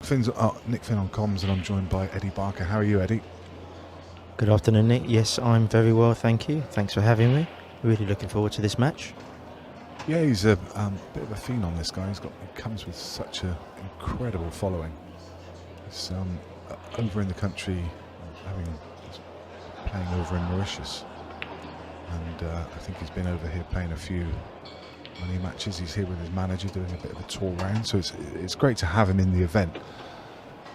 Nick Finn on comms, and I'm joined by Eddie Barker. How are you, Eddie? Good afternoon, Nick. Yes, I'm very well, thank you. Thanks for having me. Really looking forward to this match. Yeah, he's a bit of a phenom, this guy. He comes with such an incredible following. He's over in the country, playing over in Mauritius, and I think he's been over here playing a few money matches. He's here with his manager doing a bit of a tour round, so it's great to have him in the event,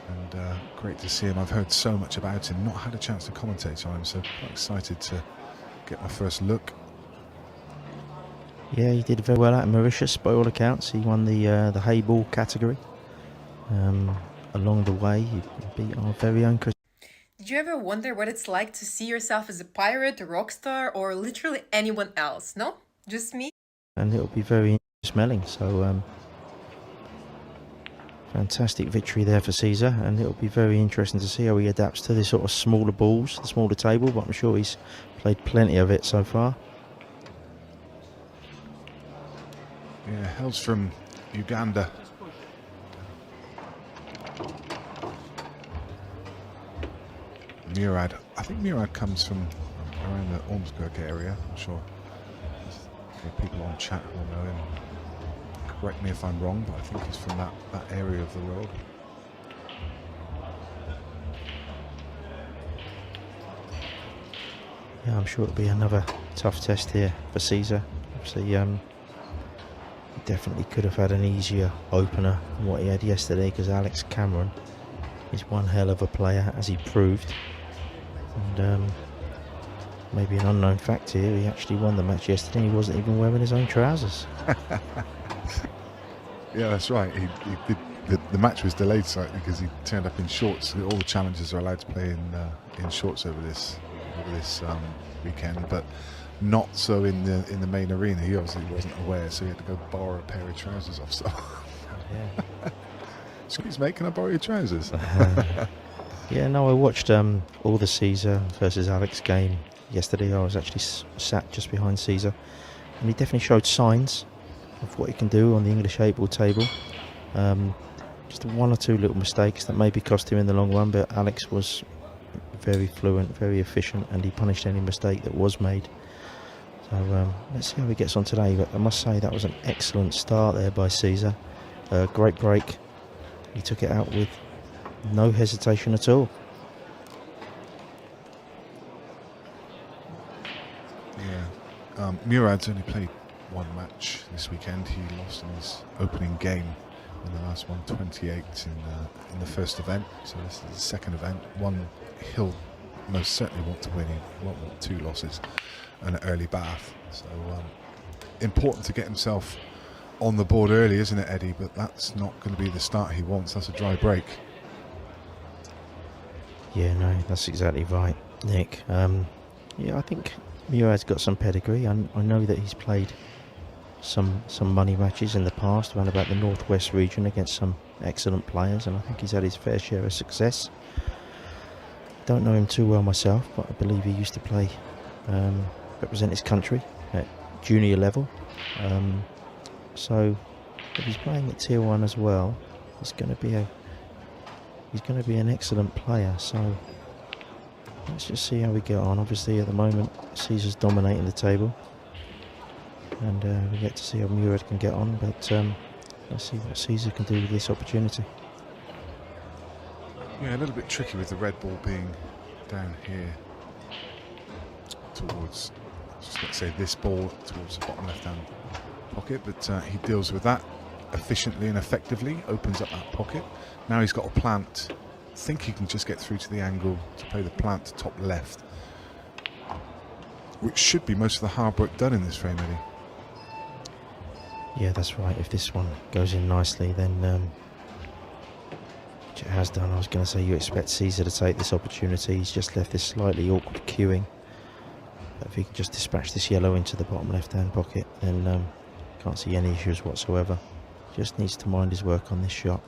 and great to see him. I've heard so much about him, not had a chance to commentate, so I'm so quite excited to get my first look. Yeah, he did very well at Mauritius by all accounts. He won the hay ball category. Along the way, he beat our very own Chris. Did you ever wonder what it's like to see yourself as a pirate, a rock star, or literally anyone else? No? Just me? And it'll be very smelling. So fantastic victory there for Caesar, and it'll be very interesting to see how he adapts to the sort of smaller balls, the smaller table, but I'm sure he's played plenty of it so far. Yeah, hails from Uganda. Murad. I think Murad comes from around the Ormskirk area. I'm sure people on chat will know him. Correct me if I'm wrong, but I think he's from that area of the world. Yeah, I'm sure it'll be another tough test here for Caesar. Obviously, he definitely could have had an easier opener than what he had yesterday, because Alex Cameron is one hell of a player, as he proved. And maybe an unknown fact here, he actually won the match yesterday. He wasn't even wearing his own trousers. Yeah, that's right. The match was delayed slightly because he turned up in shorts. All the challengers are allowed to play in shorts over this weekend, but not so in the main arena. He obviously wasn't aware, so he had to go borrow a pair of trousers off. So, yeah. Excuse me, can I borrow your trousers? Yeah, no, I watched all the Caesar versus Alex game yesterday. I was actually sat just behind Caesar, and he definitely showed signs of what he can do on the English 8-ball table. Just one or two little mistakes that maybe cost him in the long run, but Alex was very fluent, very efficient, and he punished any mistake that was made. So let's see how he gets on today. But I must say that was an excellent start there by Caesar. Great break. He took it out with no hesitation at all. Yeah, Murad's only played one match this weekend. He lost in his opening game in the last one, 28 in the first event. So this is the second event. One he'll most certainly want to win. He won't want two losses and an early bath. So important to get himself on the board early, isn't it, Eddie? But that's not going to be the start he wants. That's a dry break. Yeah, no, that's exactly right, Nick. Yeah, I think Murad's got some pedigree. I know that he's played some money matches in the past around about the northwest region against some excellent players, and I think he's had his fair share of success. Don't know him too well myself, but I believe he used to play, represent his country at junior level. So if he's playing at Tier 1 as well, he's going to be an excellent player. So let's just see how we get on. Obviously at the moment Caesar's dominating the table, and we get to see how Murad can get on, but let's see what Caesar can do with this opportunity. Yeah, a little bit tricky with the red ball being down here towards, let's say this ball towards the bottom left hand pocket, but he deals with that efficiently and effectively, opens up that pocket. Now he's got a plant. I think he can just get through to the angle to play the plant to top left, which should be most of the hard work done in this frame, Eddie. Yeah, that's right. If this one goes in nicely, then which it has done, I was going to say you expect Caesar to take this opportunity. He's just left this slightly awkward queuing. But if he can just dispatch this yellow into the bottom left hand pocket, then can't see any issues whatsoever. Just needs to mind his work on this shot.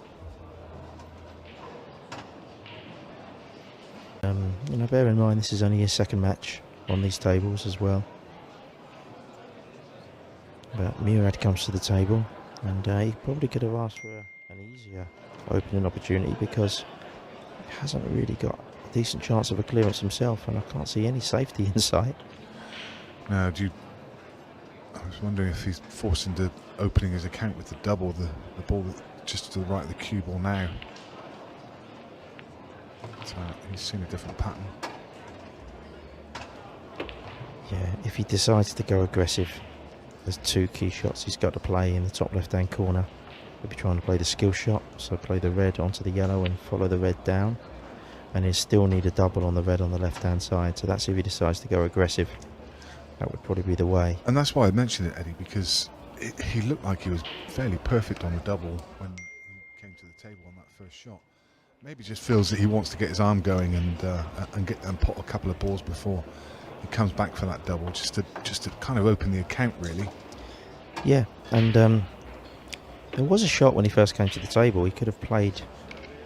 You know, bear in mind this is only his second match on these tables as well. But Murad comes to the table, and he probably could have asked for a an easier opening opportunity because he hasn't really got a decent chance of a clearance himself, and I can't see any safety in sight. Now, I was wondering if he's forced into opening his account with the double, the ball just to the right of the cue ball now. So he's seen a different pattern. Yeah, if he decides to go aggressive, there's two key shots he's got to play in the top left-hand corner. He'll be trying to play the skill shot, so play the red onto the yellow and follow the red down. And he'll still need a double on the red on the left-hand side, so that's if he decides to go aggressive. That would probably be the way. And that's why I mentioned it, Eddie, because he looked like he was fairly perfect on the double when he came to the table on that first shot. Maybe just feels that he wants to get his arm going and pot a couple of balls before he comes back for that double, just to kind of open the account, really. Yeah, and there was a shot when he first came to the table. He could have played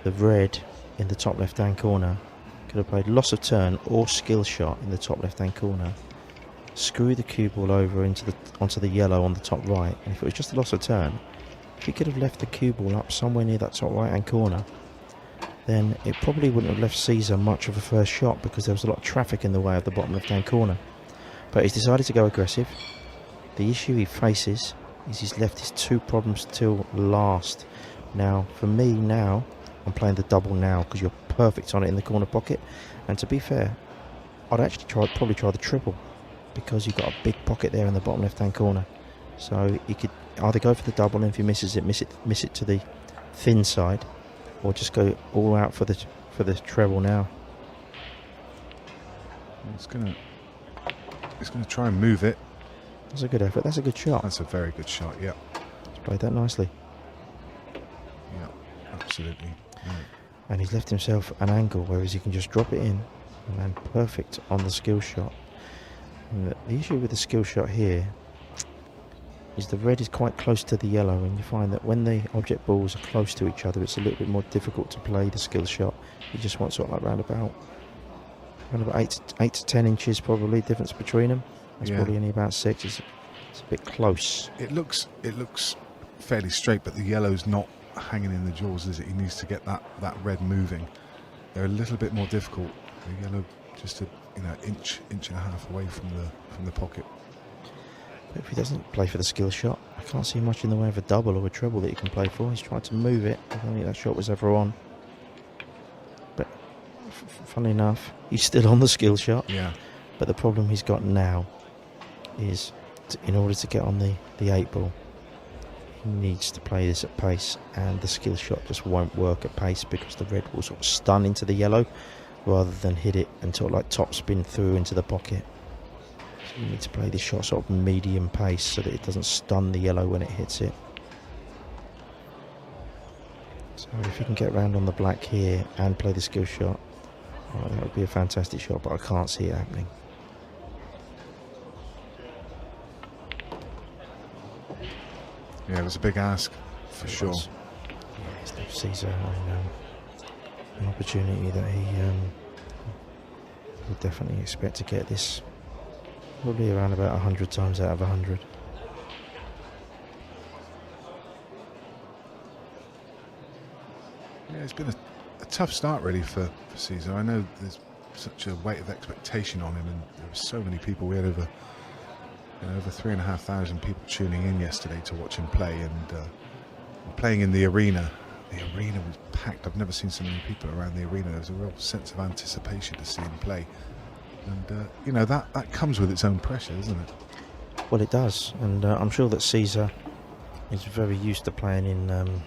the red in the top left-hand corner. Could have played loss of turn or skill shot in the top left-hand corner. Screw the cue ball over onto the yellow on the top right, and if it was just a loss of turn, if he could have left the cue ball up somewhere near that top right-hand corner, then it probably wouldn't have left Caesar much of a first shot because there was a lot of traffic in the way of the bottom left-hand corner. But he's decided to go aggressive. The issue he faces is he's left his two problems till last. Now, for me now, I'm playing the double now because you're perfect on it in the corner pocket. And to be fair, I'd actually probably try the triple because you've got a big pocket there in the bottom left-hand corner. So you could either go for the double, and if he misses it, miss it to the thin side, or just go all out for the treble now. He's gonna try and move it. That's a good effort. That's a good shot. That's a very good shot. Yeah. He's played that nicely. Yeah, absolutely. Yeah. And he's left himself an angle, whereas he can just drop it in and land perfect on the skill shot. And the issue with the skill shot here is the red is quite close to the yellow, and you find that when the object balls are close to each other, it's a little bit more difficult to play the skill shot. You just want sort of like round about 8 to 10 inches probably difference between them. It's probably only about 6. It's a bit close. It looks fairly straight, but the yellow's not hanging in the jaws, is it? He needs to get that red moving. They're a little bit more difficult. The yellow just inch and a half away from the pocket. But if he doesn't play for the skill shot, I can't see much in the way of a double or a treble that he can play for. He's tried to move it. I don't think that shot was ever on. But funnily enough, he's still on the skill shot. Yeah. But the problem he's got now is, in order to get on the 8 ball, he needs to play this at pace, and the skill shot just won't work at pace because the red will sort of stun into the yellow rather than hit it and sort of like top spin through into the pocket. So you need to play this shot sort of medium pace so that it doesn't stun the yellow when it hits it. So if he can get around on the black here and play the skill shot, that would be a fantastic shot, but I can't see it happening. Yeah, it was a big ask, for sure. Yeah, it's left Caesar an opportunity that he would definitely expect to get this probably around about 100 times out of 100. Yeah, it's been a tough start really for Caesar. I know there's such a weight of expectation on him, and there were so many people. We had over 3,500 people tuning in yesterday to watch him play, and playing in the arena. The arena was packed. I've never seen so many people around the arena. There was a real sense of anticipation to see him play, and that comes with its own pressure, doesn't it? Well, it does, and I'm sure that Caesar is very used to playing in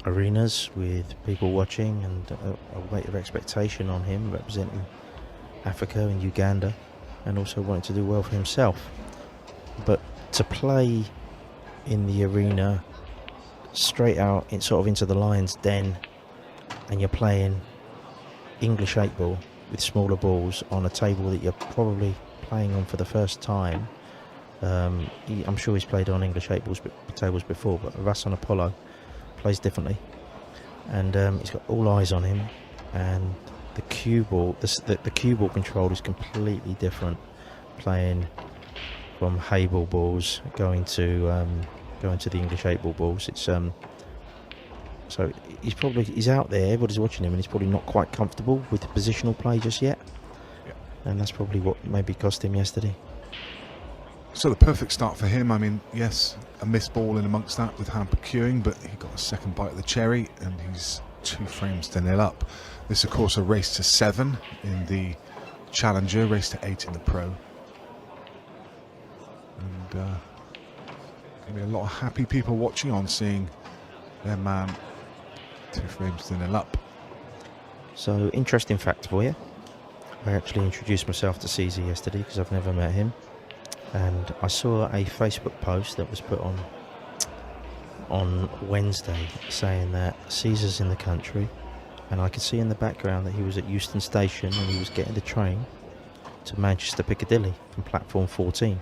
arenas with people watching, and a weight of expectation on him representing Africa and Uganda, and also wanting to do well for himself. But to play in the arena straight out into the lion's den, and you're playing English 8 ball with smaller balls on a table that you're probably playing on for the first time. I'm sure he's played on English 8 balls tables before, but Rasson Apollo plays differently, and he's got all eyes on him, and the cue ball, the cue ball control is completely different playing from Hay ball balls going to the English 8 ball balls. It's So he's out there, everybody's watching him, and he's probably not quite comfortable with the positional play just yet. Yeah. And that's probably what maybe cost him yesterday. So the perfect start for him. I mean, yes, a missed ball in amongst that with Hamper queuing, but he got a second bite of the cherry, and he's 2 frames to 0 up. This, of course, a race to 7 in the Challenger, race to 8 in the Pro. And going to be a lot of happy people watching on, seeing their man 2 frames to 0 up. So, interesting fact for you. I actually introduced myself to Caesar yesterday because I've never met him. And I saw a Facebook post that was put on Wednesday saying that Caesar's in the country, and I could see in the background that he was at Euston Station and he was getting the train to Manchester Piccadilly from platform 14.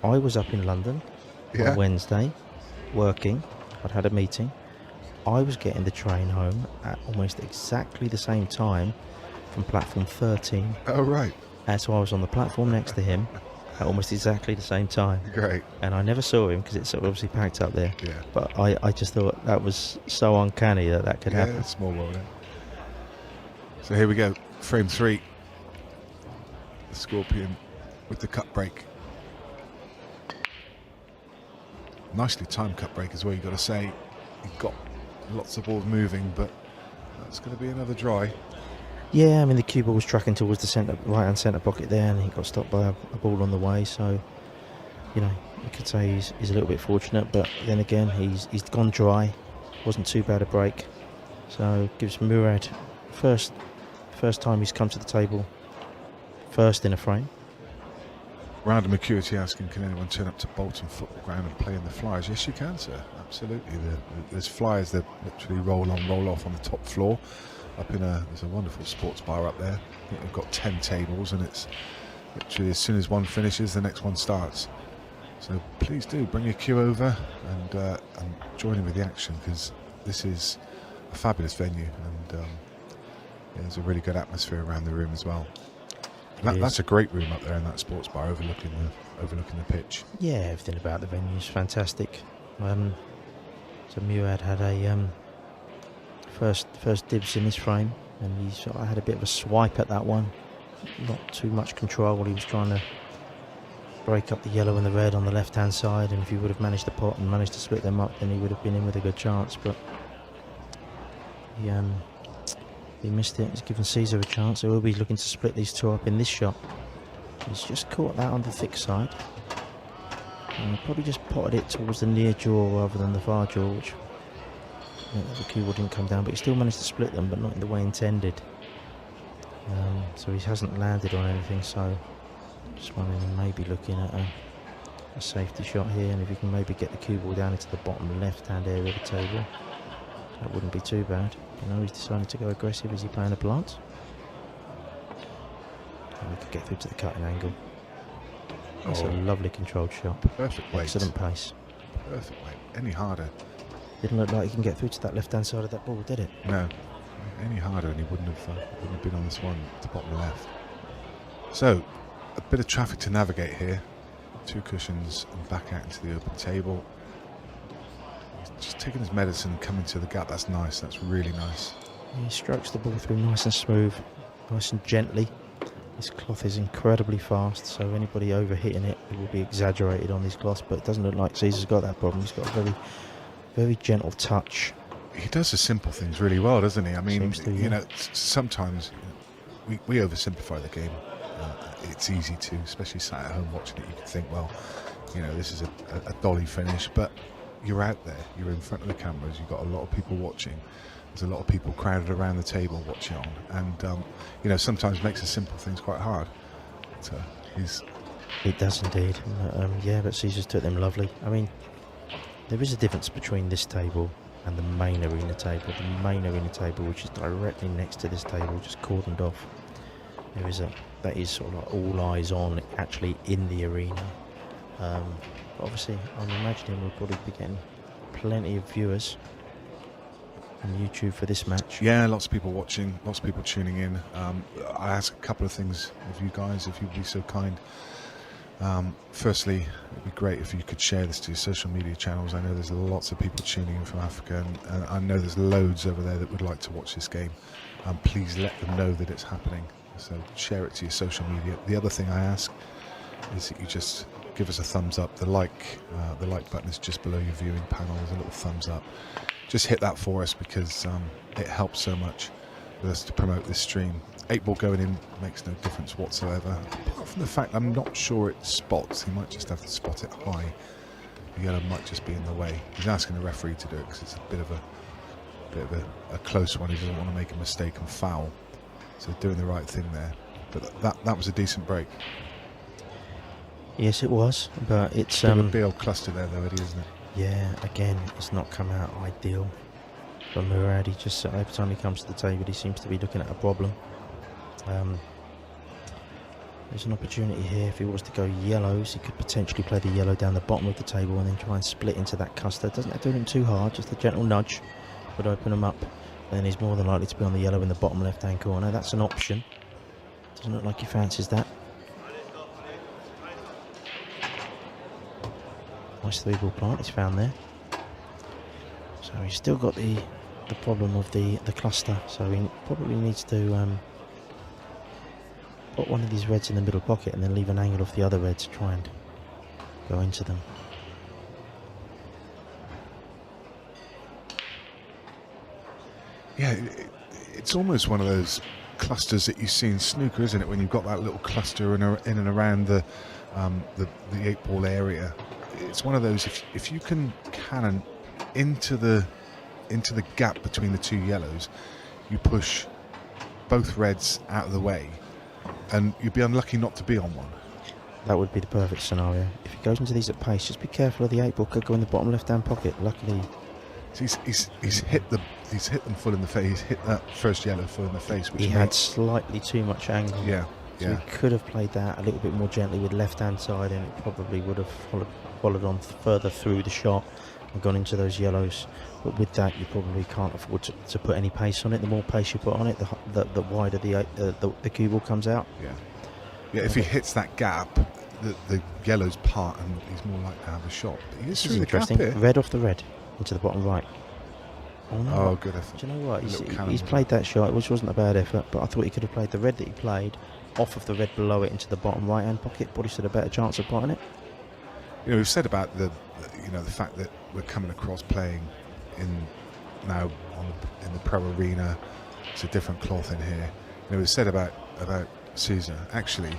I was up in London on Wednesday working. I'd had a meeting. I was getting the train home at almost exactly the same time from platform 13. Oh, right. And so I was on the platform next to him at almost exactly the same time. Great. And I never saw him because it's obviously packed up there. Yeah. But I just thought that was so uncanny that could happen. Yeah, small world, eh? So here we go. Frame 3. The Scorpion with the cut break. Nicely timed cut break as well, you've got to say. You've got lots of balls moving, but that's going to be another dry. Yeah, I mean, the cue ball was tracking towards the right-hand centre pocket there, and he got stopped by a ball on the way. So, you know, you could say he's a little bit fortunate, but then again, he's gone dry. Wasn't too bad a break. So, gives Murad first time he's come to the table, first in a frame. Random Acuity asking, can anyone turn up to Bolton Football Ground and play in the flyers? Yes, you can, sir. Absolutely. There's flyers that literally roll on, roll off on the top floor. There's a wonderful sports bar up there. I think they've got 10 tables, and it's literally as soon as one finishes, the next one starts. So please do bring your queue over and join in with the action, because this is a fabulous venue, and there's a really good atmosphere around the room as well. That's a great room up there in that sports bar overlooking the pitch. Yeah, everything about the venue is fantastic. So Murad had a first dibs in his frame, and I had a bit of a swipe at that one. Not too much control. He was trying to break up the yellow and the red on the left hand side, and if he would have managed the pot and managed to split them up, then he would have been in with a good chance, but he missed it. He's given Caesar a chance. So he'll be looking to split these 2 up in this shot. He's just caught that on the thick side, and he probably just potted it towards the near jaw rather than the far jaw, which the cue ball didn't come down, but he still managed to split them, but not in the way intended. So he hasn't landed on anything, so just wondering, maybe looking at a safety shot here, and if he can maybe get the cue ball down into the bottom left hand area of the table, that wouldn't be too bad. He's decided to go aggressive. Is he playing a plant? And we could get through to the cutting angle. That's a lovely controlled shot. Perfect weight. Excellent pace. Perfect weight. Any harder? Didn't look like he can get through to that left-hand side of that ball, did it? No. Any harder, and he wouldn't have been on this one at the bottom left. So, a bit of traffic to navigate here. 2 cushions and back out into the open table. He's just taking his medicine and coming to the gap. That's nice. That's really nice. He strokes the ball through nice and smooth, nice and gently. This cloth is incredibly fast, so anybody overhitting it will be exaggerated on this cloth, but it doesn't look like Caesar's got that problem. He's got a very, very gentle touch. He does the simple things really well, doesn't he? I mean, Seems to, sometimes we oversimplify the game. It's easy to, especially sat at home watching it, you can think, well, this is a dolly finish, but you're out there, you're in front of the cameras, you've got a lot of people watching. There's a lot of people crowded around the table watching on, and sometimes makes the simple things quite hard. It does indeed. But Caesar's took them lovely. I mean, there is a difference between this table and the main arena table. The main arena table, which is directly next to this table, just cordoned off. That is sort of like all eyes on, actually in the arena. Obviously, I'm imagining we'll probably be getting plenty of viewers on YouTube for this match. Yeah, lots of people watching, lots of people tuning in. I ask a couple of things of you guys, if you'd be so kind. Firstly, it'd be great if you could share this to your social media channels. I know there's lots of people tuning in from Africa, and I know there's loads over there that would like to watch this game. Please let them know that it's happening. So share it to your social media. The other thing I ask is that you just give us a thumbs up. The like button is just below your viewing panel. There's a little thumbs up. Just hit that for us, because it helps so much with us to promote this stream. 8-ball going in makes no difference whatsoever, apart from the fact I'm not sure it spots. He might just have to spot it high. The yellow might just be in the way. He's asking the referee to do it because it's a bit of a close one. He doesn't want to make a mistake and foul. So doing the right thing there. But that was a decent break. Yes, it was, but it's a big old cluster there though, Eddie, isn't it? Yeah, again, it's not come out ideal for Murad. He just, every time he comes to the table, he seems to be looking at a problem. There's an opportunity here. If he was to go yellows, he could potentially play the yellow down the bottom of the table and then try and split into that cluster. Doesn't have to do him too hard, just a gentle nudge would open him up. Then he's more than likely to be on the yellow in the bottom left-hand corner. That's an option. Doesn't look like he fancies that. Nice 3-ball plant he's found there. So he's still got the problem of the cluster. So he probably needs to put one of these reds in the middle pocket and then leave an angle off the other reds to try and go into them. Yeah, it's almost one of those clusters that you see in snooker, isn't it? When you've got that little cluster in and around the 8-ball area. It's one of those, if you can cannon into the gap between the two yellows, you push both reds out of the way, and you'd be unlucky not to be on one. That would be the perfect scenario. If he goes into these at pace, just be careful of the 8-ball. Could go in the bottom left-hand pocket. Luckily, he's hit them full in the face. He's hit that first yellow full in the face, which he had slightly too much angle. Yeah. So he could have played that a little bit more gently with left-hand side, and it probably would have followed on further through the shot and gone into those yellows. But with that, you probably can't afford to put any pace on it. The more pace you put on it, the wider the cue ball comes out. Yeah. If he hits that gap, the yellow's part, and he's more likely to have a shot. But he is through the interesting. gap here. Red off the red into the bottom right. Oh, no. Oh, good effort. Do you know what? He's played that shot, which wasn't a bad effort, but I thought he could have played the red that he played off of the red below it into the bottom right-hand pocket. Probably stood a better chance of potting it. You know, we've said about the fact that we're coming across playing in the pro arena. It's a different cloth in here. You know, we've said about Caesar. Actually,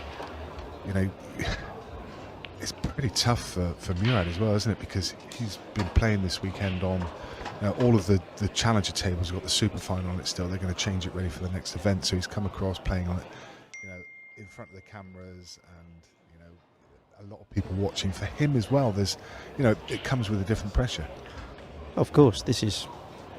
you know, it's pretty tough for Murad as well, isn't it? Because he's been playing this weekend on all of the challenger tables. We've got the super final on it still. They're going to change it ready for the next event. So he's come across playing on it, in front of the cameras, and a lot of people watching. For him as well, there's it comes with a different pressure. Of course, this is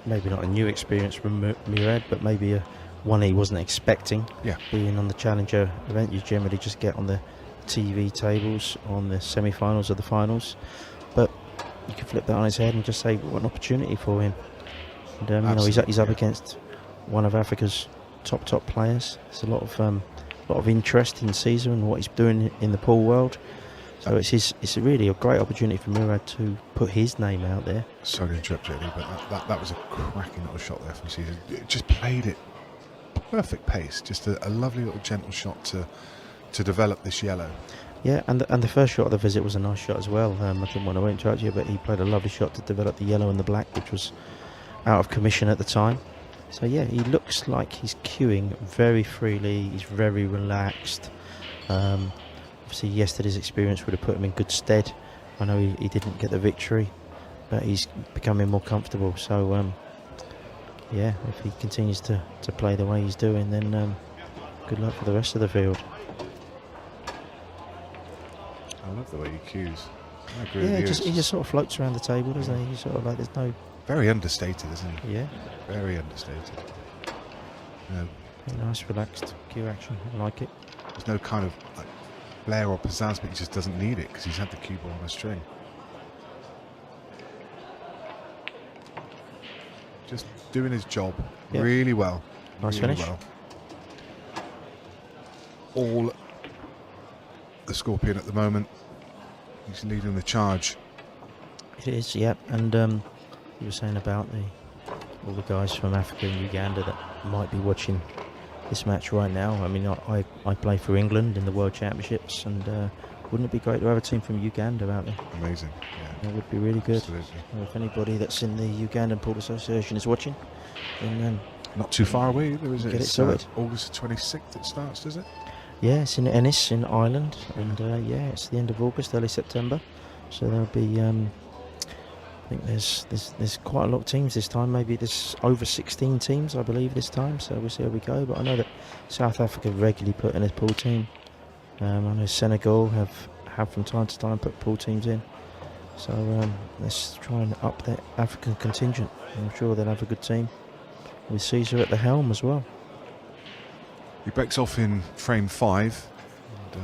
maybe not a new experience from Murad, but maybe one he wasn't expecting. Yeah. Being on the challenger event, you generally just get on the TV tables on the semi-finals or the finals, but you can flip that on his head and just say what an opportunity for him. And he's up against one of Africa's top players. There's a lot of interest in Caesar and what he's doing in the pool world. So it's really a great opportunity for Murad to put his name out there. Sorry to interrupt you, Eddie, but that was a cracking little shot there from Caesar. It just played it perfect pace. Just a lovely little gentle shot to develop this yellow. Yeah, and the first shot of the visit was a nice shot as well. I didn't want to interrupt you, but he played a lovely shot to develop the yellow and the black, which was out of commission at the time. So yeah, he looks like he's cueing very freely. He's very relaxed. Obviously, yesterday's experience would have put him in good stead. I know he didn't get the victory, but he's becoming more comfortable. So yeah, if he continues to play the way he's doing, then good luck for the rest of the field. I love the way he cues. I agree Yeah, with you. he just sort of floats around the table, doesn't he? He's sort of like there's no... Very understated, isn't he? Yeah. Very understated. Nice, relaxed cue action. I like it. There's no kind of flair or pizzazz, but he just doesn't need it because he's had the cue ball on a string. Just doing his job really well. Nice really finish. Well. All the Scorpion at the moment. He's leading the charge. It is, yep. And you were saying about all the guys from Africa and Uganda that might be watching this match right now. I mean, I play for England in the World Championships, and wouldn't it be great to have a team from Uganda out there? Amazing, yeah. That would be really good. Absolutely. Well, if anybody that's in the Ugandan Pool Association is watching, then not too far away either, is it? Get it It's sorted. August 26th it starts, does it? yeah, it's in Ennis in Ireland, and yeah, it's the end of August, early September. So there'll be, I think there's quite a lot of teams this time. Maybe there's over 16 teams, I believe, this time. So we'll see how we go. But I know that South Africa regularly put in a pool team. I know Senegal have from time to time put pool teams in. So let's try and up the African contingent. I'm sure they'll have a good team with Caesar at the helm as well. He breaks off in frame 5. And,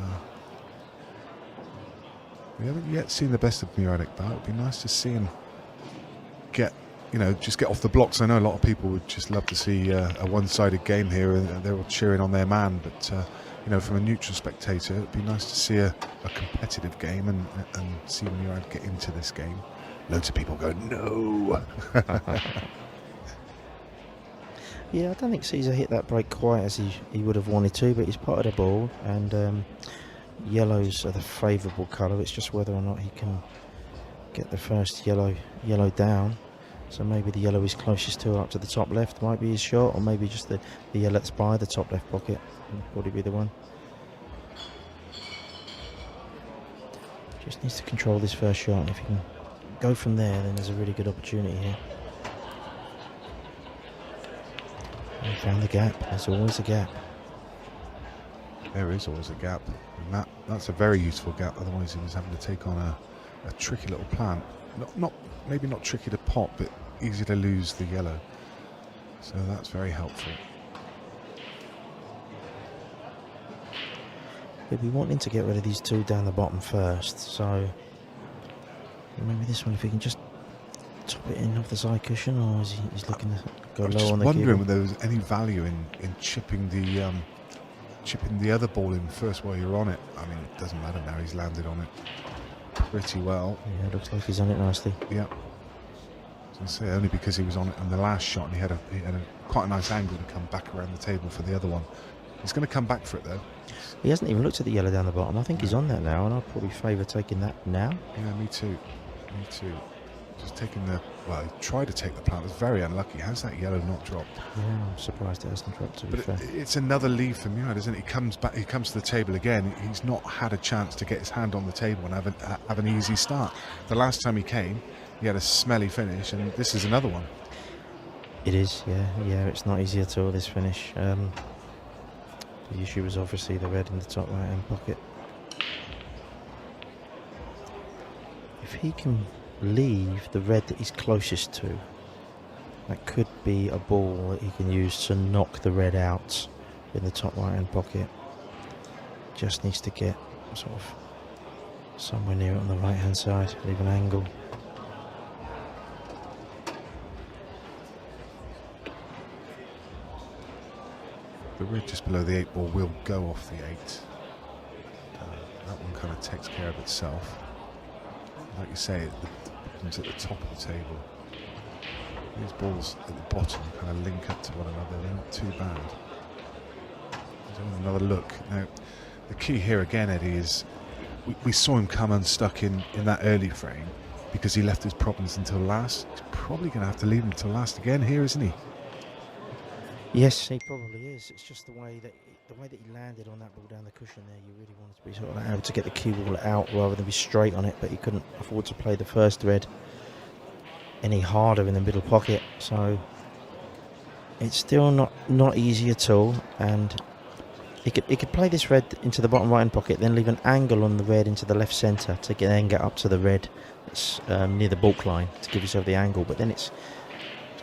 we haven't yet seen the best of Murad Iqbal. It'd be nice to see him just get off the blocks. I know a lot of people would just love to see a one-sided game here, and they're all cheering on their man. But from a neutral spectator, it'd be nice to see a competitive game and see Murad get into this game. Loads of people go, no. Yeah, I don't think Caesar hit that break quite as he would have wanted to, but he's potted the ball, and yellows are the favourable colour. It's just whether or not he can get the first yellow down. So maybe the yellow is closest to up to the top left might be his shot, or maybe just the yellow that's by the top left pocket would probably be the one. Just needs to control this first shot, and if he can go from there, then there's a really good opportunity here. He found the gap. There's always a gap. There is always a gap, and that's a very useful gap. Otherwise, he was having to take on a tricky little plant. Maybe not tricky to pot, but easy to lose the yellow. So that's very helpful. He'll be wanting to get rid of these two down the bottom first. So maybe this one, if he can just top it in off the side cushion, or is he's looking to go low on the just cable? wondering whether there was any value in chipping the other ball in first while you're on it. I mean, it doesn't matter now. He's landed on it pretty well. Yeah, it looks like he's on it nicely. Yeah. I was going to say, only because he was on it on the last shot, and he had a quite a nice angle to come back around the table for the other one. He's going to come back for it though. He hasn't even looked at the yellow down the bottom. I think he's on that now, and I'd probably favour taking that now. Yeah, me too. Me too. Just taking he tried to take the plant. It was very unlucky. How's that yellow not dropped? Yeah, I'm surprised it hasn't dropped, to be fair. It's another lead for Murad, isn't it? He comes back. He comes to the table again. He's not had a chance to get his hand on the table and have an easy start. The last time he came, he had a smelly finish, and this is another one. It is, yeah. It's not easy at all, this finish. The issue was obviously the red in the top right hand pocket. If he can leave the red that he's closest to, that could be a ball that he can use to knock the red out in the top right hand pocket. Just needs to get sort of somewhere near it on the right hand side, leave an angle. The red just below the 8 ball will go off the 8. That one kind of takes care of itself. Like you say, it's at the top of the table. These balls at the bottom kind of link up to one another. They're not too bad. There's another look. Now, the key here again, Eddie, is we saw him come unstuck in that early frame because he left his problems until last. He's probably going to have to leave them until last again here, isn't he? Yes, he probably is. It's just the way that he landed on that ball down the cushion there. You really wanted to be sort of able to get the cue ball out rather than be straight on it, but he couldn't afford to play the first red any harder in the middle pocket. So it's still not easy at all, and he could play this red into the bottom right hand pocket, then leave an angle on the red into the left centre to then get up to the red that's near the baulk line to give yourself the angle. But then it's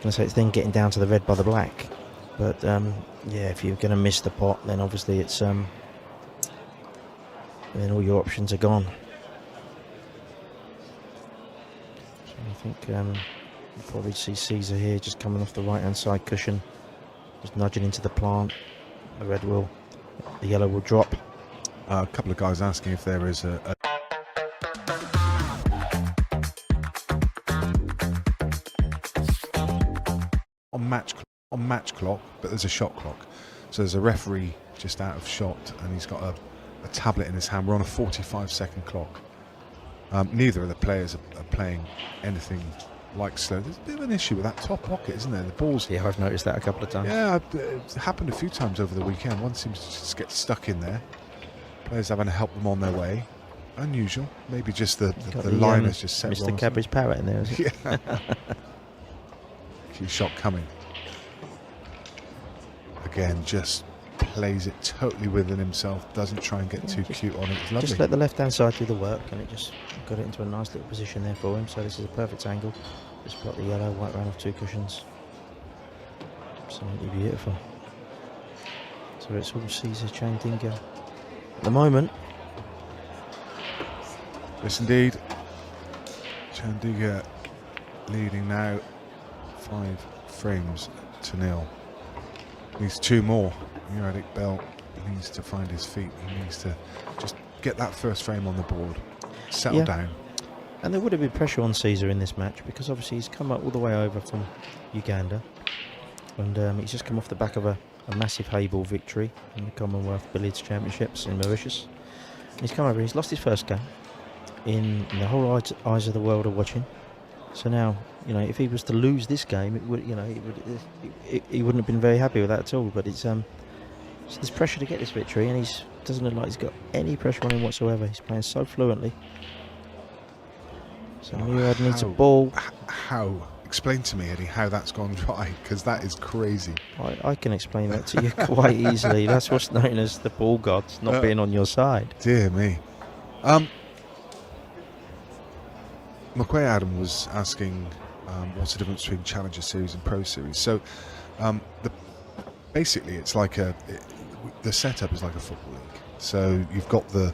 then getting down to the red by the black. But yeah, if you're going to miss the pot, then obviously it's then all your options are gone. So I think you'll probably see Caesar here just coming off the right hand side cushion, just nudging into the plant. The yellow will drop, A couple of guys asking if there is a on match clock, but there's a shot clock. So there's a referee just out of shot, and he's got a tablet in his hand. We're on a 45-second clock. Neither of the players are playing anything like slow. There's a bit of an issue with that top pocket, isn't there? The balls. Yeah, I've noticed that a couple of times. Yeah, it's happened a few times over the weekend. One seems to just get stuck in there. Players having to help them on their way. Unusual. Maybe just the line is just set Mr. wrong. Cadbury's parrot in there, is it? Yeah. Cue shot coming. Again, just plays it totally within himself. Doesn't try and get too cute on it. It's lovely. Just let the left-hand side do the work, and it just got it into a nice little position there for him. So this is a perfect angle. Just got the yellow, white round off 2 cushions. Absolutely beautiful. So it's all Caesar Chandiga at the moment. Yes, indeed. Chandiga leading now 5 frames to 0. Needs 2 more. Murad Iqbal needs to find his feet. He needs to just get that first frame on the board, settle down. And there would have been pressure on Caesar in this match because obviously he's come up all the way over from Uganda, and he's just come off the back of a massive hayball victory in the Commonwealth Billiards Championships in Mauritius. He's come over, he's lost his first game, in the whole eyes of the world are watching. So now, you know, if he was to lose this game, it would, you know, he wouldn't have been very happy with that at all. But it's so there's pressure to get this victory, and he doesn't look like he's got any pressure on him whatsoever. He's playing so fluently. So Murad needs a ball. How? Explain to me, Eddie, how that's gone dry, because that is crazy. I can explain that to you quite easily. That's what's known as the ball gods not being on your side. Dear me. McQuay Adam was asking what's the difference between Challenger Series and Pro Series. So basically it's like the setup is like a football league. So you've got the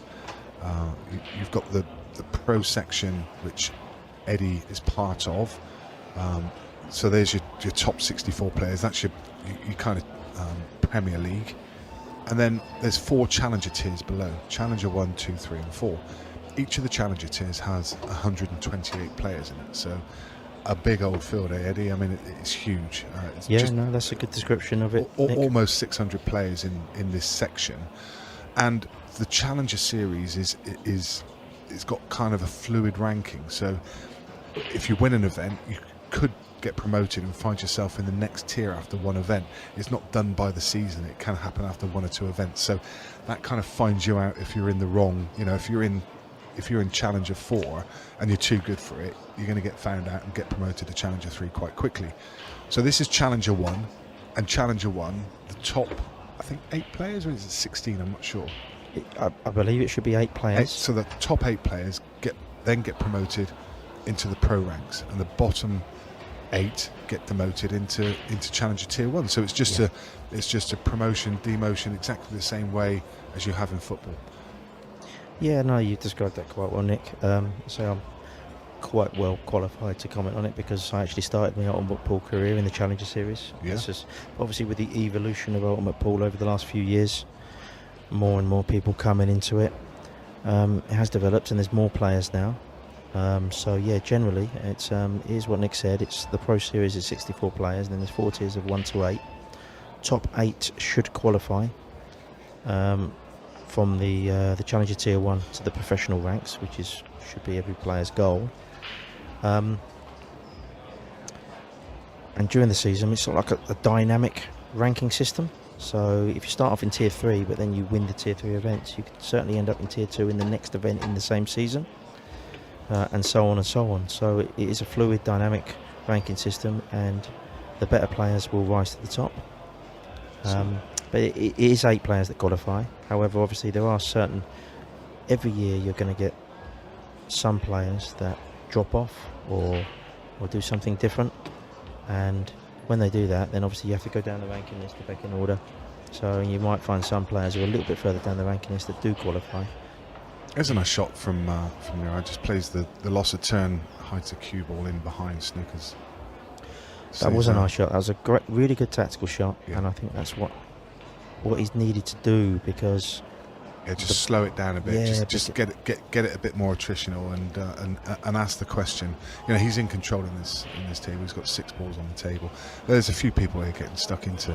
pro section, which Eddie is part of. So there's your top 64 players. That's your kind of Premier League. And then there's 4 Challenger tiers below. Challenger 1, 2, 3 and 4. Each of the Challenger tiers has 128 players in it. So a big old field, Eddie? I mean, it's huge. No, that's a good description of it. Almost 600 players in this section. And the Challenger Series it's got kind of a fluid ranking. So if you win an event, you could get promoted and find yourself in the next tier after one event. It's not done by the season. It can happen after 1 or 2 events. So that kind of finds you out if you're in the wrong. You know, if you're in Challenger 4 and you're too good for it, you're going to get found out and get promoted to Challenger 3 quite quickly. So this is Challenger 1, and Challenger 1, the top, I think 8 players, or is it 16? I'm not sure. I believe it should be 8 players. So the top 8 players get promoted into the pro ranks, and the bottom 8 get demoted into Challenger Tier 1. So it's just a promotion, demotion, exactly the same way as you have in football. Yeah, no, you described that quite well, Nick. So I'm quite well qualified to comment on it because I actually started my Ultimate Pool career in the Challenger Series. Yeah. It's just, obviously, with the evolution of Ultimate Pool over the last few years, more and more people coming into it. It has developed, and there's more players now. So yeah, generally, it is what Nick said. It's the Pro Series is 64 players, and then there's 4 tiers of 1 to 8. Top 8 should qualify. From the Challenger Tier 1 to the professional ranks, which should be every player's goal. And during the season, it's sort of like a dynamic ranking system. So if you start off in Tier 3, but then you win the Tier 3 events, you could certainly end up in Tier 2 in the next event in the same season, and so on and so on. So it is a fluid, dynamic ranking system, and the better players will rise to the top. But it is 8 players that qualify. However, obviously there are certain, every year you're going to get some players that drop off or do something different, and when they do that, then obviously you have to go down the ranking list to back in order. So you might find some players who are a little bit further down the ranking list that do qualify. There's a nice shot from Murad. Just plays the loss of turn, hides a cue ball in behind Snookers. That was a nice shot. That was a really good tactical shot, yeah. And I think that's what he's needed to do, because Yeah, just slow it down a bit. Yeah, just get it a bit more attritional and ask the question. You know, he's in control in this table. He's got 6 balls on the table. There's a few people here getting stuck into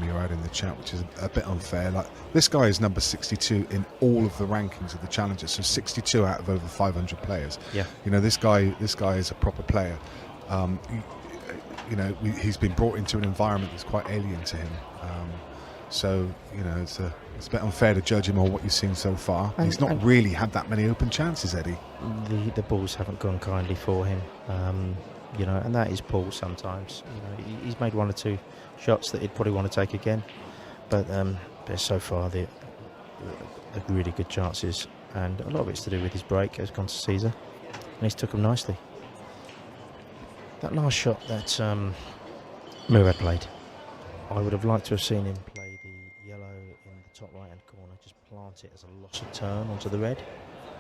Murad in the chat, which is a bit unfair. Like, this guy is number 62 in all of the rankings of the challengers, so 62 out of over 500 players. Yeah. You know, this guy is a proper player. You know, he's been brought into an environment that's quite alien to him. So, you know, it's a bit unfair to judge him on what you've seen so far. He's not really had that many open chances, Eddie. The balls haven't gone kindly for him, you know, and that is Paul sometimes. You know, he's made 1 or 2 shots that he'd probably want to take again, but so far the really good chances, and a lot of it's to do with his break has gone to Caesar, and he's took them nicely. That last shot that Murad played, I would have liked to have seen him play the yellow in the top right hand corner, just plant it as a loss of turn onto the red,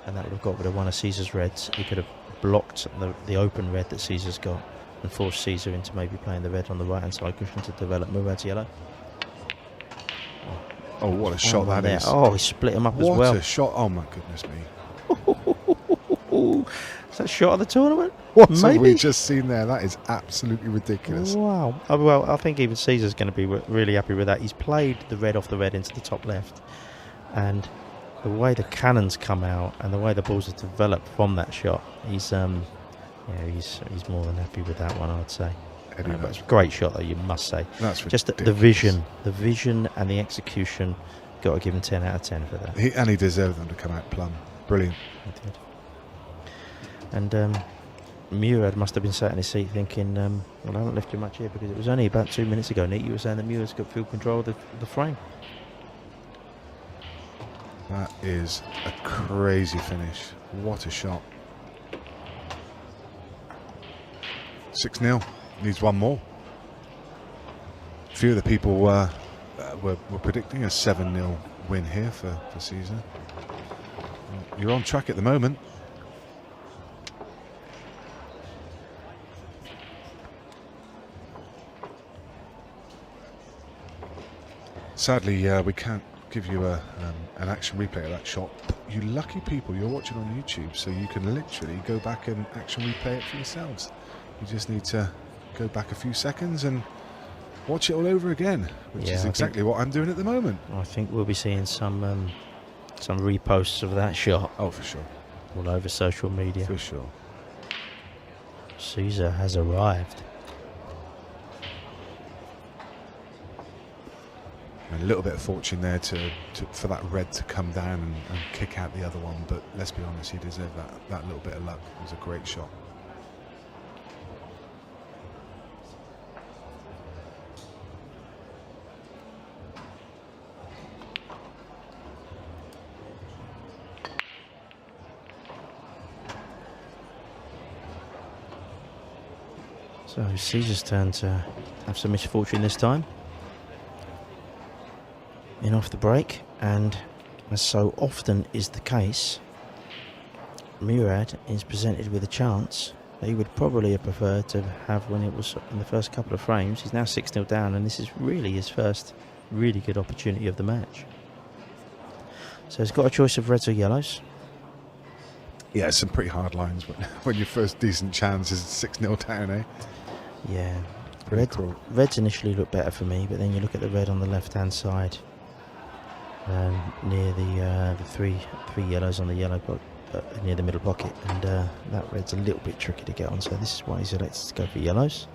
and that would have got rid of one of Caesar's reds. He could have blocked the open red that Caesar's got and forced Caesar into maybe playing the red on the right hand side cushion to develop Murad's yellow. Oh, what a shot that is. Oh, he split him up as well. What a shot. Oh, my goodness me. Is that shot of the tournament? What have we just seen there? That is absolutely ridiculous. Wow. Oh, well, I think even Caesar's going to be really happy with that. He's played the red off the red into the top left, and the way the cannons come out and the way the balls have developed from that shot, he's he's more than happy with that one, I'd say. But it's a great shot, though, you must say. That's just ridiculous. the vision and the execution. Got to give him 10 out of 10 for that. And he deserved them to come out plumb. Brilliant. He did. And Murad must have been sat in his seat thinking, well, I haven't left you much here, because it was only about 2 minutes ago, Nick, you were saying that Murad's got full control of the frame. That is a crazy finish. What a shot. 6-0. Needs 1 more. A few of the people were predicting a 7-0 win here for Caesar. You're on track at the moment. Sadly, we can't give you an action replay of that shot. You lucky people, you're watching on YouTube, so you can literally go back and action replay it for yourselves. You just need to go back a few seconds and watch it all over again, which is exactly what I'm doing at the moment. I think we'll be seeing some reposts of that shot. Oh, for sure. All over social media. For sure. Caesar has arrived. A little bit of fortune there for that red to come down and kick out the other one, but let's be honest, he deserved that little bit of luck. It was a great shot. So Caesar's turn to have some misfortune this time. In off the break, and as so often is the case, Murad is presented with a chance that he would probably have preferred to have when it was in the first couple of frames. He's now 6-0 down, and this is really his first really good opportunity of the match. So he's got a choice of reds or yellows. Yeah, some pretty hard lines when your first decent chance is 6-0 down, eh? Yeah. Reds initially look better for me, but then you look at the red on the left-hand side, near the three yellows on the yellow near the middle pocket, and that red's a little bit tricky to get on, so this is why he's elected to go for yellows.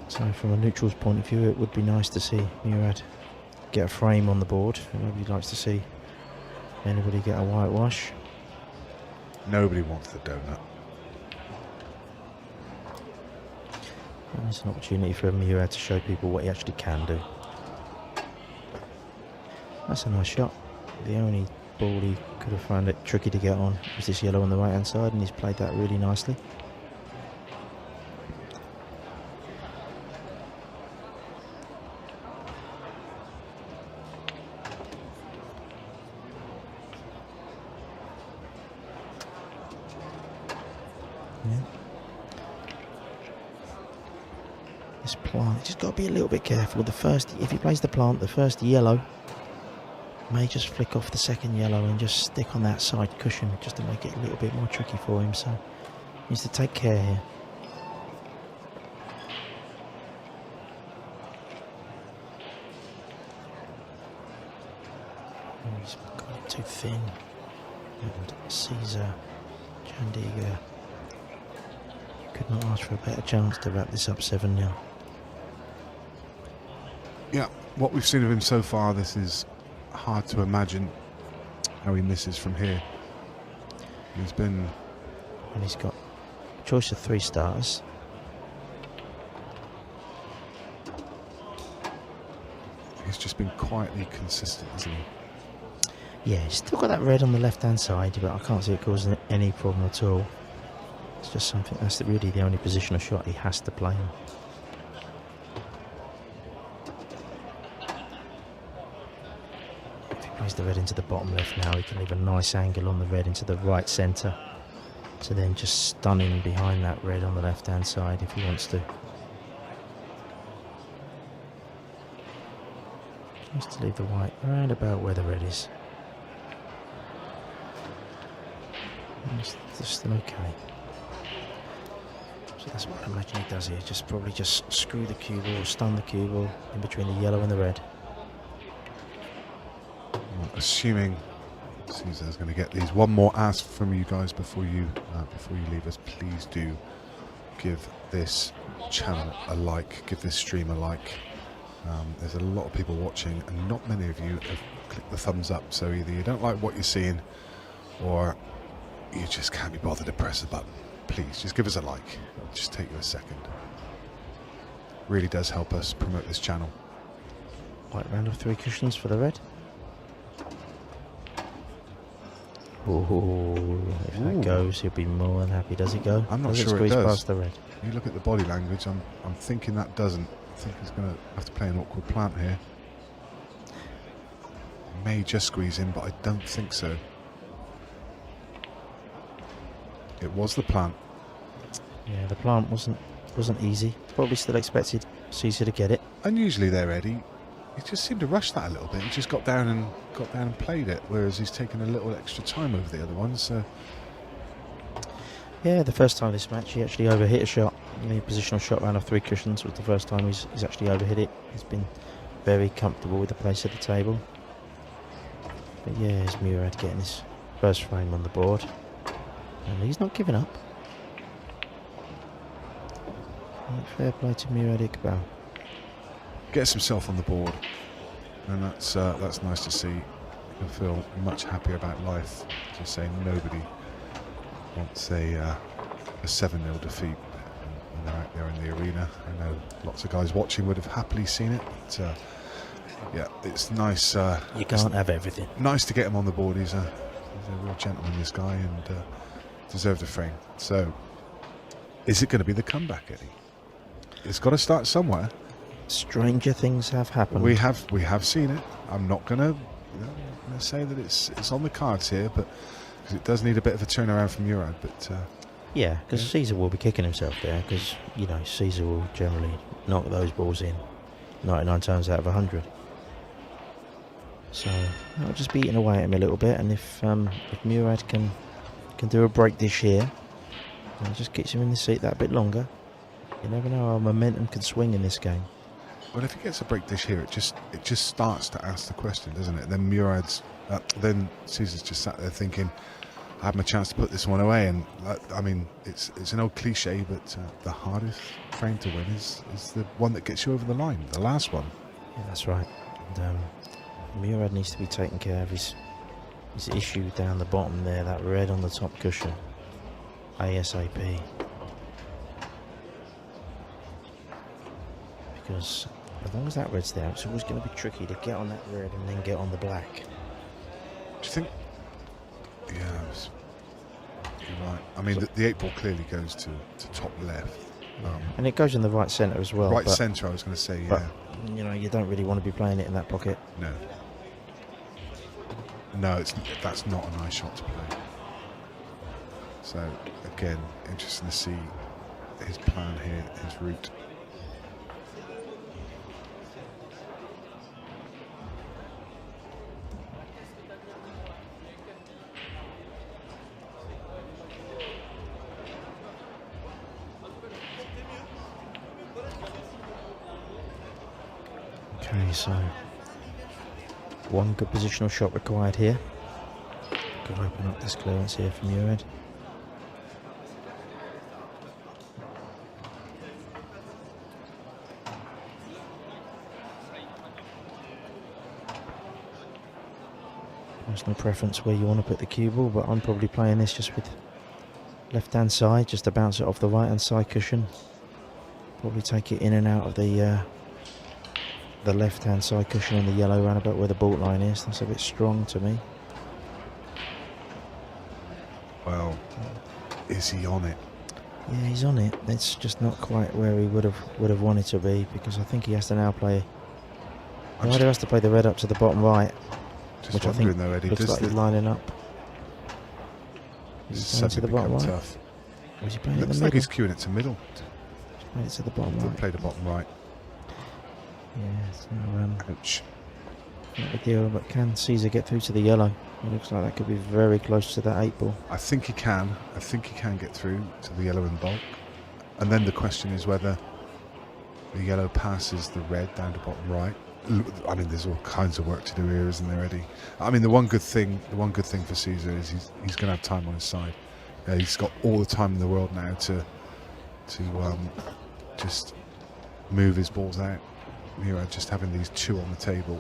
So from a neutral's point of view, it would be nice to see Murad get a frame on the board. Nobody likes to see anybody get a whitewash. Nobody wants the donut. And it's an opportunity for Murad to show people what he actually can do. That's a nice shot. The only ball he could have found it tricky to get on was this yellow on the right hand side, and he's played that really nicely. This plant, just got to be a little bit careful. If he plays the plant, the first yellow may just flick off the second yellow and just stick on that side cushion just to make it a little bit more tricky for him. So he needs to take care here. Oh, he's got it too thin. And Caesar, Chandiga, could not ask for a better chance to wrap this up 7-0. Yeah, what we've seen of him so far, this is hard to imagine how he misses from here. He's been... And he's got a choice of 3 starters. He's just been quietly consistent, hasn't he? Yeah, he's still got that red on the left-hand side, but I can't see it causing any problem at all. It's just something, that's really the only positional shot he has to play in. If he plays the red into the bottom left now, he can leave a nice angle on the red into the right centre. So then just stun him behind that red on the left-hand side if he wants to. Just to leave the white around about where the red is. And it's still okay. So that's what I imagine he does here. Probably just screw the cue ball, stun the cue ball in between the yellow and the red. Assuming Caesar's going to get these. One more ask from you guys before you leave us. Please do give this channel a like, give this stream a like. There's a lot of people watching and not many of you have clicked the thumbs up, so either you don't like what you're seeing or you just can't be bothered to press the button. Please just give us a like. It'll just take you a second. Really does help us promote this channel. White round of 3 cushions for the red. Oh, if that goes, he'll be more than happy. Does it go? I'm not does sure it it does. past the red? You look at the body language, I'm thinking that doesn't. I think he's going to have to play an awkward plant here. May just squeeze in, but I don't think so. It was the plant. Yeah, the plant wasn't easy. Probably still expected Caesar to get it. Unusually there, Eddie. He just seemed to rush that a little bit. He just got down and played it, whereas he's taken a little extra time over the other ones. So. Yeah, the first time this match he actually overhit a shot. The positional shot round of 3 cushions was the first time he's actually overhit it. He's been very comfortable with the place at the table. But yeah, here's Murad getting his first frame on the board. And he's not giving up. Fair play to Murad Iqbal. Gets himself on the board, and that's nice to see. He'll feel much happier about life. Just saying, nobody wants a 7-0 defeat when they're out there in the arena. I know lots of guys watching would have happily seen it, but yeah, it's nice. You can't have everything. Nice to get him on the board. He's a real gentleman, this guy, and deserved a frame. So, is it going to be the comeback, Eddie? It's got to start somewhere. Stranger things have happened. We have seen it. I'm not going to say that it's on the cards here, but because it does need a bit of a turnaround from Murad. But yeah, because Caesar will be kicking himself there, because Caesar will generally knock those balls in 99 times out of 100. So I'll just be eating away at him a little bit, and if Murad can do a break dish here, and it just keeps him in the seat that bit longer, you never know how momentum can swing in this game. Well, if he gets a break dish here, it just starts to ask the question, doesn't it? Then then Caesar's just sat there thinking, I have my chance to put this one away. And I mean, it's an old cliche, but the hardest frame to win is the one that gets you over the line, the last one. Yeah, that's right. And Murad needs to be taking care of his issue down the bottom there, that red on the top cushion, ASAP. Because as long as that red's there, it's always going to be tricky to get on that red and then get on the black. Do you think? Yeah, you're right. I mean, the 8 ball clearly goes to top left. And it goes in the right centre as well. Right centre, I was going to say, yeah. But, you don't really want to be playing it in that pocket. No. No, that's not a nice shot to play. So, again, interesting to see his plan here, his route. Okay, so one good positional shot required here. Could open up this clearance here from Murad. Personal preference where you want to put the cue ball, but I'm probably playing this just with left hand side, just to bounce it off the right hand side cushion. Probably take it in and out of the left hand side cushion in the yellow, round about where the bault line is. That's a bit strong to me. Well, is he on it? Yeah, he's on it. It's just not quite where he would have wanted to be, because I think he has to now play. He either has to play the red up to the bottom right, which I think though, Eddie, looks like he's lining up. This Is he playing to the bottom right? tough. Or is he playing Looks at the like middle? he's cueing it to middle. He's playing it to the bottom He'll right. play the bottom right. Yeah, so Ouch. not ideal, but can Caesar get through to the yellow? It looks like that could be very close to that 8 ball. I think he can. I think he can get through to the yellow in bulk. And then the question is whether the yellow passes the red down to bottom right. I mean, there's all kinds of work to do here, isn't there, Eddie? I mean, the one good thing for Caesar is he's going to have time on his side. He's got all the time in the world now to just move his balls out. Just having these two on the table.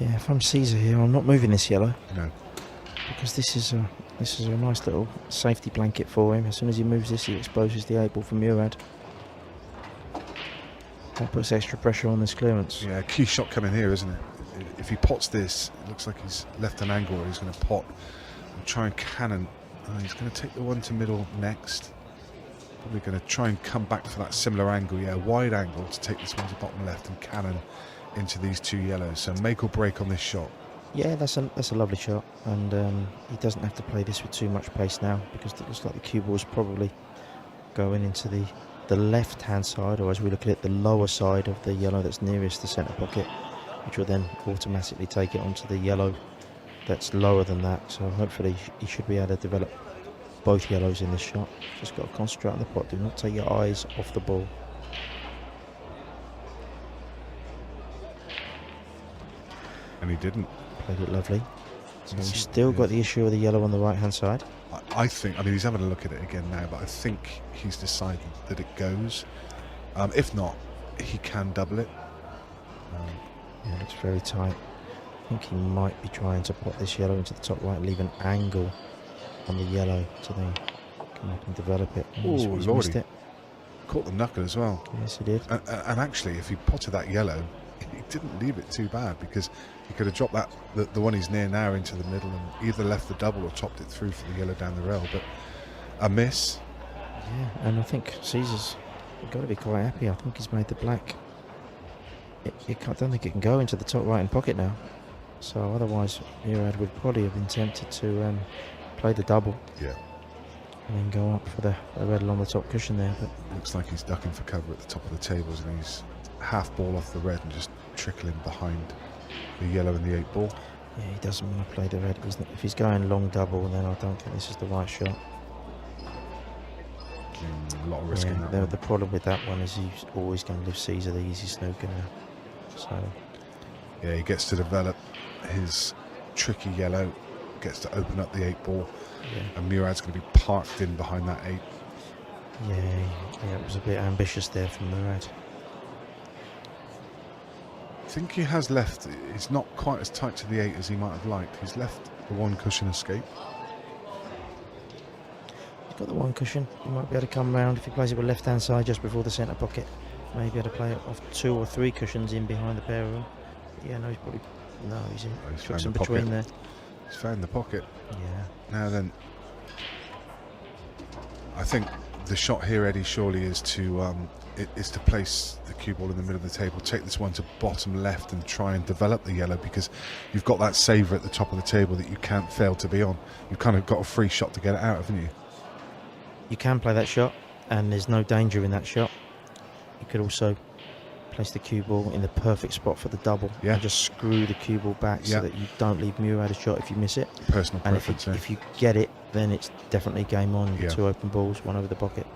Yeah, if I'm Caesar here, I'm not moving this yellow. No. Because this is a nice little safety blanket for him. As soon as he moves this, he exposes the 8 ball for Murad. That puts extra pressure on this clearance. Yeah, key shot coming here, isn't it? If he pots this, it looks like he's left an angle where he's going to pot and try and cannon. He's going to take the one to middle next. Probably going to try and come back for that similar angle. Yeah, wide angle to take this one to bottom left and cannon into these two yellows. So make or break on this shot. Yeah, that's a lovely shot, and he doesn't have to play this with too much pace now, because it looks like the cue ball is probably going into the left-hand side, or as we look at it, the lower side of the yellow that's nearest the centre pocket, which will then automatically take it onto the yellow that's lower than that. So hopefully he should be able to develop both yellows in this shot. Just got to concentrate on the pot. Do not take your eyes off the ball. And he didn't. Played it lovely. So Yes, we've he still got did. the issue of the yellow on the right-hand side. I think, I mean, he's having a look at it again now, but I think he's decided that it goes. If not, he can double it. Yeah, it looks very tight. I think he might be trying to put this yellow into the top right, leave an angle on the yellow to then come up and develop it. Oh, He's missed lordy. it. Caught the knuckle as well. Yes, he did. And actually, if he potted that yellow, he didn't leave it too bad, because he could have dropped that the one he's near now into the middle and either left the double or chopped it through for the yellow down the rail. But a miss. Yeah, and I think Caesar's got to be quite happy. I think he's made the black. I don't think it can go into the top right-hand pocket now. So otherwise, Murad would probably have been tempted to play the double. Yeah. And then go up for the red along the top cushion there. But Looks like he's ducking for cover at the top of the tables, and he's half ball off the red and just trickling behind the yellow and the 8 ball. yeah, he doesn't want to play the red. If he's going long double, then I don't think this is the right shot. A lot of risk in that the, one. the problem with that one is he's always going to leave Caesar the easy snooker now. So Yeah, he gets to develop his tricky yellow, gets to open up the 8 ball, yeah, and Murad's going to be parked in behind that 8. yeah, it was a bit ambitious there from Murad. I think he has left. It's not quite as tight to the 8 as he might have liked. He's left the one cushion escape. He's got the one cushion. He might be able to come round if he plays it with left hand side just before the centre pocket. Maybe able to play it off 2 or 3 cushions in behind the pair of them. Yeah, no, he's probably he's in. He's Got found some the between pocket. there. He's found the pocket. Yeah. Now then, I think the shot here, Eddie, surely is to place the cue ball in the middle of the table, take this one to bottom left and try and develop the yellow, because you've got that saver at the top of the table that you can't fail to be on. You've kind of got a free shot to get it out, haven't you? You can play that shot, and there's no danger in that shot. You could also place the cue ball in the perfect spot for the double, Yeah. and just screw the cue ball back Yeah. so that you don't leave Murad a shot if you miss it. Personal And preference. if you get it, then it's definitely game on. Yeah. 2 open balls, 1 over the pocket.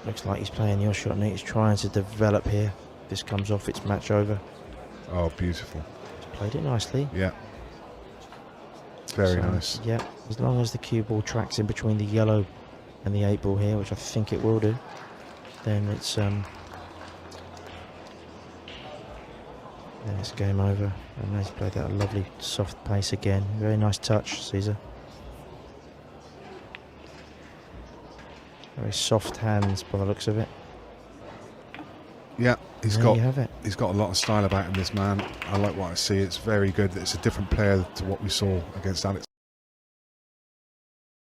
Looks like he's playing your shot, and he's trying to develop here. this comes off, it's match over. Oh, beautiful. Played it nicely. Yeah. Very So, nice. Yeah, as long as the cue ball tracks in between the yellow and the 8 ball here, which I think it will do, then it's game over. And he's played that a lovely soft pace again. Very nice touch, Caesar. Very soft hands by the looks of it. Yeah, he's There you have it. got a lot of style about him, this man. I like what I see. It's very good. It's a different player to what we saw against Alex.